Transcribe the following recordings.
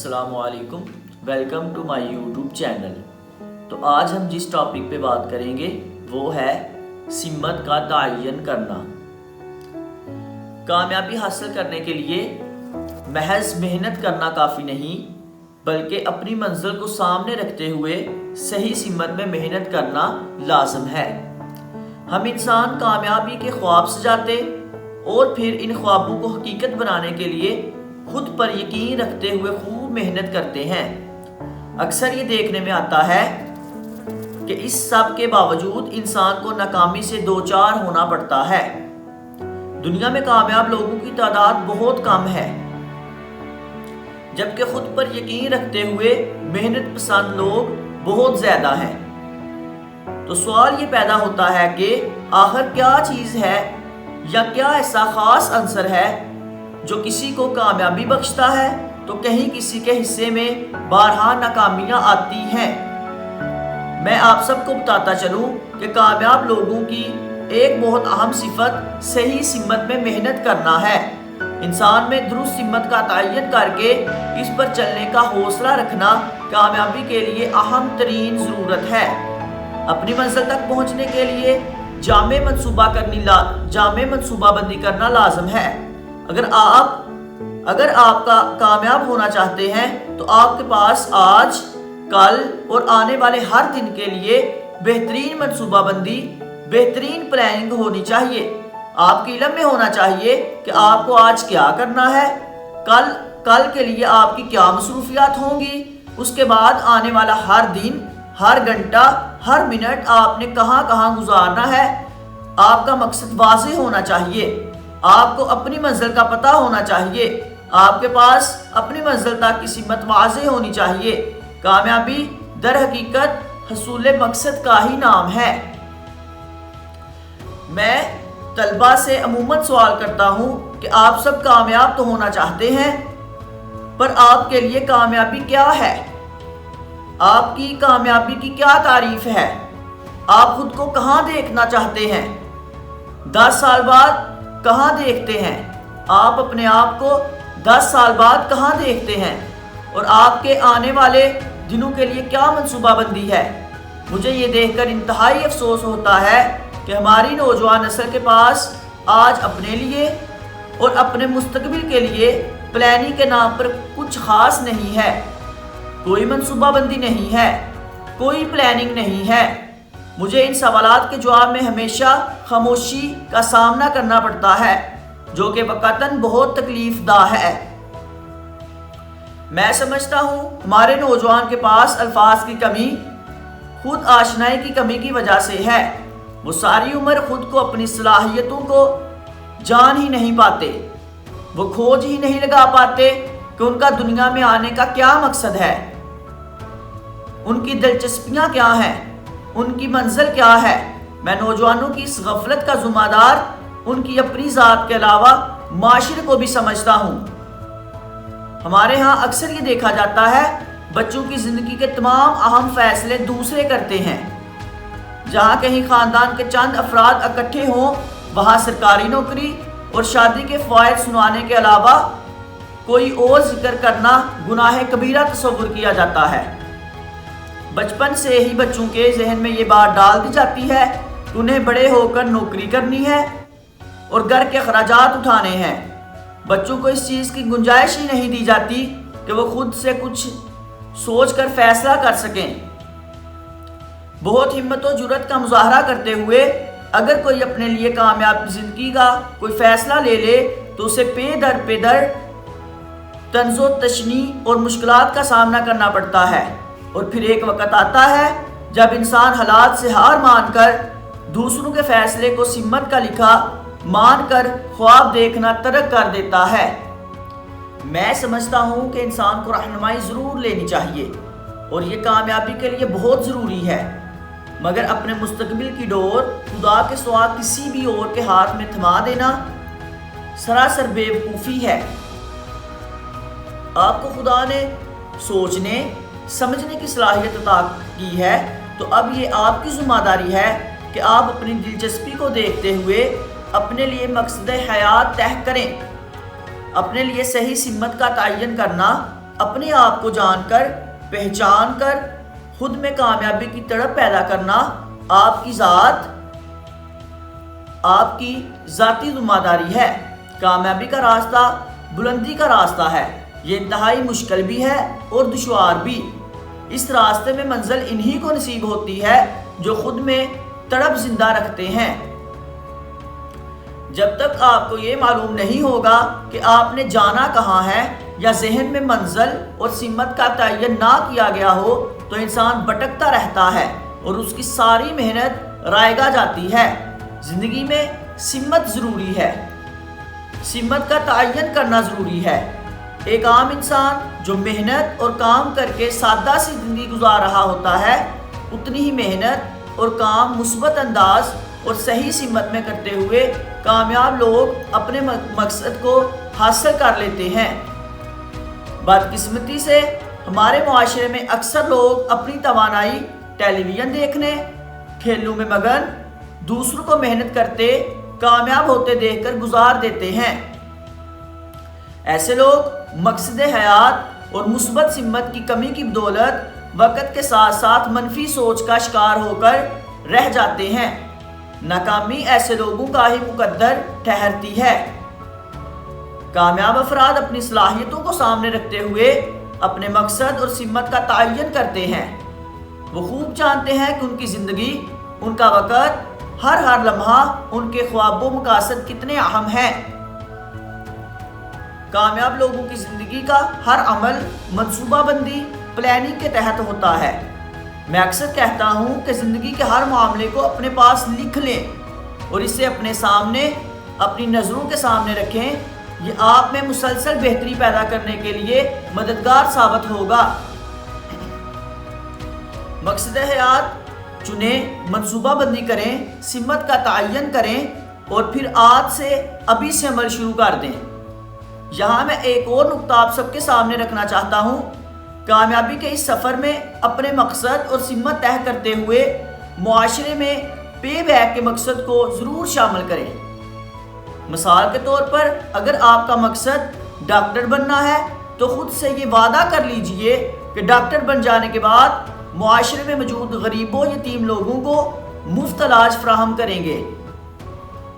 السلام علیکم، welcome to my YouTube channel. تو آج ہم جس ٹاپک پہ بات کریں گے وہ ہے سمت کا تعین کرنا۔ کامیابی حاصل کرنے کے لیے محض محنت کرنا کافی نہیں، بلکہ اپنی منزل کو سامنے رکھتے ہوئے صحیح سمت میں محنت کرنا لازم ہے۔ ہم انسان کامیابی کے خواب سجاتے اور پھر ان خوابوں کو حقیقت بنانے کے لیے خود پر یقین رکھتے ہوئے خوب محنت کرتے ہیں۔ اکثر یہ دیکھنے میں آتا ہے کہ اس سب کے باوجود انسان کو ناکامی سے دوچار ہونا پڑتا ہے۔ دنیا میں کامیاب لوگوں کی تعداد بہت کم ہے، جبکہ خود پر یقین رکھتے ہوئے محنت پسند لوگ بہت زیادہ ہیں۔ تو سوال یہ پیدا ہوتا ہے کہ آخر کیا چیز ہے یا کیا ایسا خاص عنصر ہے جو کسی کو کامیابی بخشتا ہے تو کہیں کسی کے حصے میں بارہا ناکامیاں آتی ہیں۔ میں آپ سب کو بتاتا چلوں کہ کامیاب لوگوں کی ایک بہت اہم صفت صحیح سمت میں محنت کرنا ہے۔ انسان میں درست سمت کا تعین کر کے اس پر چلنے کا حوصلہ رکھنا کامیابی کے لیے اہم ترین ضرورت ہے۔ اپنی منزل تک پہنچنے کے لیے جامع منصوبہ بندی کرنا لازم ہے۔ اگر آپ کا کامیاب ہونا چاہتے ہیں تو آپ کے پاس آج، کل اور آنے والے ہر دن کے لیے بہترین منصوبہ بندی، بہترین پلاننگ ہونی چاہیے۔ آپ کے علم میں ہونا چاہیے کہ آپ کو آج کیا کرنا ہے، کل کے لیے آپ کی کیا مصروفیات ہوں گی، اس کے بعد آنے والا ہر دن، ہر گھنٹہ، ہر منٹ آپ نے کہاں کہاں گزارنا ہے۔ آپ کا مقصد واضح ہونا چاہیے، آپ کو اپنی منزل کا پتہ ہونا چاہیے، آپ کے پاس اپنی منزل تک کی سمت واضح ہونی چاہیے۔ کامیابی در حقیقت حصول مقصد کا ہی نام ہے۔ میں طلباء سے عموماً سوال کرتا ہوں کہ آپ سب کامیاب تو ہونا چاہتے ہیں، پر آپ کے لیے کامیابی کیا ہے؟ آپ کی کامیابی کی کیا تعریف ہے؟ آپ خود کو کہاں دیکھنا چاہتے ہیں؟ 10 سال بعد کہاں دیکھتے ہیں؟ آپ اپنے آپ کو 10 سال بعد کہاں دیکھتے ہیں؟ اور آپ کے آنے والے دنوں کے لیے کیا منصوبہ بندی ہے؟ مجھے یہ دیکھ کر انتہائی افسوس ہوتا ہے کہ ہماری نوجوان نسل کے پاس آج اپنے لیے اور اپنے مستقبل کے لیے پلاننگ کے نام پر کچھ خاص نہیں ہے۔ کوئی منصوبہ بندی نہیں ہے، کوئی پلاننگ نہیں ہے۔ مجھے ان سوالات کے جواب میں ہمیشہ خاموشی کا سامنا کرنا پڑتا ہے، جو کہ وقتاً بہت تکلیف دہ ہے۔ میں سمجھتا ہوں ہمارے نوجوان کے پاس الفاظ کی کمی خود آشنائی کی کمی کی وجہ سے ہے۔ وہ ساری عمر خود کو اپنی صلاحیتوں کو جان ہی نہیں پاتے، وہ کھوج ہی نہیں لگا پاتے کہ ان کا دنیا میں آنے کا کیا مقصد ہے، ان کی دلچسپیاں کیا ہیں، ان کی منزل کیا ہے۔ میں نوجوانوں کی اس غفلت کا ذمہ دار ان کی اپنی ذات کے علاوہ معاشرے کو بھی سمجھتا ہوں۔ ہمارے ہاں اکثر یہ دیکھا جاتا ہے بچوں کی زندگی کے تمام اہم فیصلے دوسرے کرتے ہیں۔ جہاں کہیں خاندان کے چند افراد اکٹھے ہوں، وہاں سرکاری نوکری اور شادی کے فوائد سنانے کے علاوہ کوئی اور ذکر کرنا گناہ کبیرہ تصور کیا جاتا ہے۔ بچپن سے ہی بچوں کے ذہن میں یہ بات ڈال دی جاتی ہے کہ انہیں بڑے ہو کر نوکری کرنی ہے اور گھر کے اخراجات اٹھانے ہیں۔ بچوں کو اس چیز کی گنجائش ہی نہیں دی جاتی کہ وہ خود سے کچھ سوچ کر فیصلہ کر سکیں۔ بہت ہمت و جرأت کا مظاہرہ کرتے ہوئے اگر کوئی اپنے لیے کامیاب زندگی کا کوئی فیصلہ لے لے تو اسے پے در طنز و تشنیع اور مشکلات کا سامنا کرنا پڑتا ہے۔ اور پھر ایک وقت آتا ہے جب انسان حالات سے ہار مان کر دوسروں کے فیصلے کو سمت کا لکھا مان کر خواب دیکھنا ترک کر دیتا ہے۔ میں سمجھتا ہوں کہ انسان کو رہنمائی ضرور لینی چاہیے اور یہ کامیابی کے لیے بہت ضروری ہے، مگر اپنے مستقبل کی ڈور خدا کے سوا کسی بھی اور کے ہاتھ میں تھما دینا سراسر بے وقوفی ہے۔ آپ کو خدا نے سوچنے سمجھنے کی صلاحیت عطا کی ہے، تو اب یہ آپ کی ذمہ داری ہے کہ آپ اپنی دلچسپی کو دیکھتے ہوئے اپنے لیے مقصد حیات طے کریں۔ اپنے لیے صحیح سمت کا تعین کرنا اپنے آپ کو جان کر پہچان کر خود میں کامیابی کی تڑپ پیدا کرنا آپ کی ذاتی ذمہ داری ہے۔ کامیابی کا راستہ بلندی کا راستہ ہے، یہ انتہائی مشکل بھی ہے اور دشوار بھی۔ اس راستے میں منزل انہی کو نصیب ہوتی ہے جو خود میں تڑپ زندہ رکھتے ہیں۔ جب تک آپ کو یہ معلوم نہیں ہوگا کہ آپ نے جانا کہاں ہے یا ذہن میں منزل اور سمت کا تعین نہ کیا گیا ہو تو انسان بھٹکتا رہتا ہے اور اس کی ساری محنت رائگاں جاتی ہے۔ زندگی میں سمت ضروری ہے، سمت کا تعین کرنا ضروری ہے۔ ایک عام انسان جو محنت اور کام کر کے سادہ سی زندگی گزار رہا ہوتا ہے، اتنی ہی محنت اور کام مثبت انداز اور صحیح سمت میں کرتے ہوئے کامیاب لوگ اپنے مقصد کو حاصل کر لیتے ہیں۔ بدقسمتی سے ہمارے معاشرے میں اکثر لوگ اپنی توانائی ٹیلی ویژن دیکھنے، کھیلوں میں مگن، دوسروں کو محنت کرتے کامیاب ہوتے دیکھ کر گزار دیتے ہیں۔ ایسے لوگ مقصد حیات اور مثبت سمت کی کمی کی بدولت وقت کے ساتھ ساتھ منفی سوچ کا شکار ہو کر رہ جاتے ہیں۔ ناکامی ایسے لوگوں کا ہی مقدر ٹھہرتی ہے۔ کامیاب افراد اپنی صلاحیتوں کو سامنے رکھتے ہوئے اپنے مقصد اور سمت کا تعین کرتے ہیں۔ وہ خوب جانتے ہیں کہ ان کی زندگی، ان کا وقت، ہر لمحہ ان کے خواب و مقاصد کتنے اہم ہیں۔ کامیاب لوگوں کی زندگی کا ہر عمل منصوبہ بندی، پلاننگ کے تحت ہوتا ہے۔ میں اکثر کہتا ہوں کہ زندگی کے ہر معاملے کو اپنے پاس لکھ لیں اور اسے اپنے سامنے، اپنی نظروں کے سامنے رکھیں۔ یہ آپ میں مسلسل بہتری پیدا کرنے کے لیے مددگار ثابت ہوگا۔ مقصد حیات چنیں، منصوبہ بندی کریں، سمت کا تعین کریں اور پھر آج سے ابھی سے عمل شروع کر دیں۔ یہاں میں ایک اور نقطہ آپ سب کے سامنے رکھنا چاہتا ہوں۔ کامیابی کے اس سفر میں اپنے مقصد اور سمت طے کرتے ہوئے معاشرے میں پے بیک کے مقصد کو ضرور شامل کریں۔ مثال کے طور پر اگر آپ کا مقصد ڈاکٹر بننا ہے تو خود سے یہ وعدہ کر لیجئے کہ ڈاکٹر بن جانے کے بعد معاشرے میں موجود غریبوں، یتیم لوگوں کو مفت علاج فراہم کریں گے،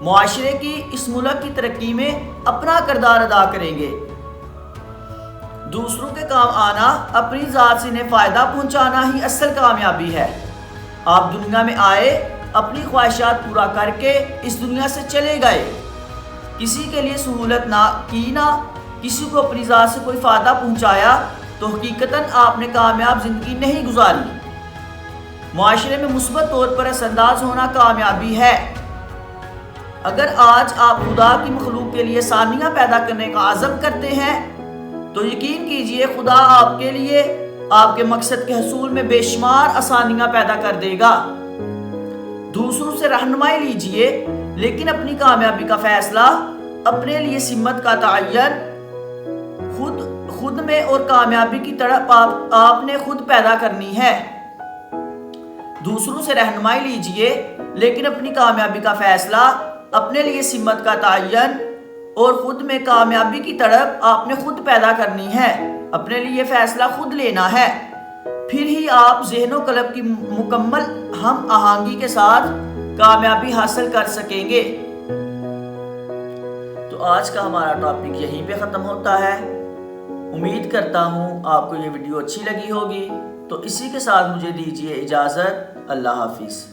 معاشرے کی، اس ملک کی ترقی میں اپنا کردار ادا کریں گے۔ دوسروں کے کام آنا، اپنی ذات سے انہیں فائدہ پہنچانا ہی اصل کامیابی ہے۔ آپ دنیا میں آئے، اپنی خواہشات پورا کر کے اس دنیا سے چلے گئے، کسی کے لیے سہولت نہ کی، نہ کسی کو اپنی ذات سے کوئی فائدہ پہنچایا، تو حقیقتاً آپ نے کامیاب زندگی نہیں گزاری۔ معاشرے میں مثبت طور پر اثر انداز ہونا کامیابی ہے۔ اگر آج آپ خدا کی مخلوق کے لیے آسانیاں پیدا کرنے کا عزم کرتے ہیں تو یقین کیجئے خدا آپ کے لیے، آپ کے مقصد کے حصول میں بے شمار آسانیاں پیدا کر دے گا۔ دوسروں سے رہنمائی لیجئے، لیکن اپنی کامیابی کا فیصلہ، اپنے لیے سمت کا تعین خود میں اور کامیابی کی تڑپ آپ نے خود پیدا کرنی ہے۔ دوسروں سے رہنمائی لیجئے، لیکن اپنی کامیابی کا فیصلہ، اپنے لیے سمت کا تعین اور خود میں کامیابی کی تڑپ آپ نے خود پیدا کرنی ہے، اپنے لیے فیصلہ خود لینا ہے۔ پھر ہی آپ ذہن و قلب کی مکمل ہم آہنگی کے ساتھ کامیابی حاصل کر سکیں گے۔ تو آج کا ہمارا ٹاپک یہیں پہ ختم ہوتا ہے۔ امید کرتا ہوں آپ کو یہ ویڈیو اچھی لگی ہوگی، تو اسی کے ساتھ مجھے دیجیے اجازت۔ اللہ حافظ۔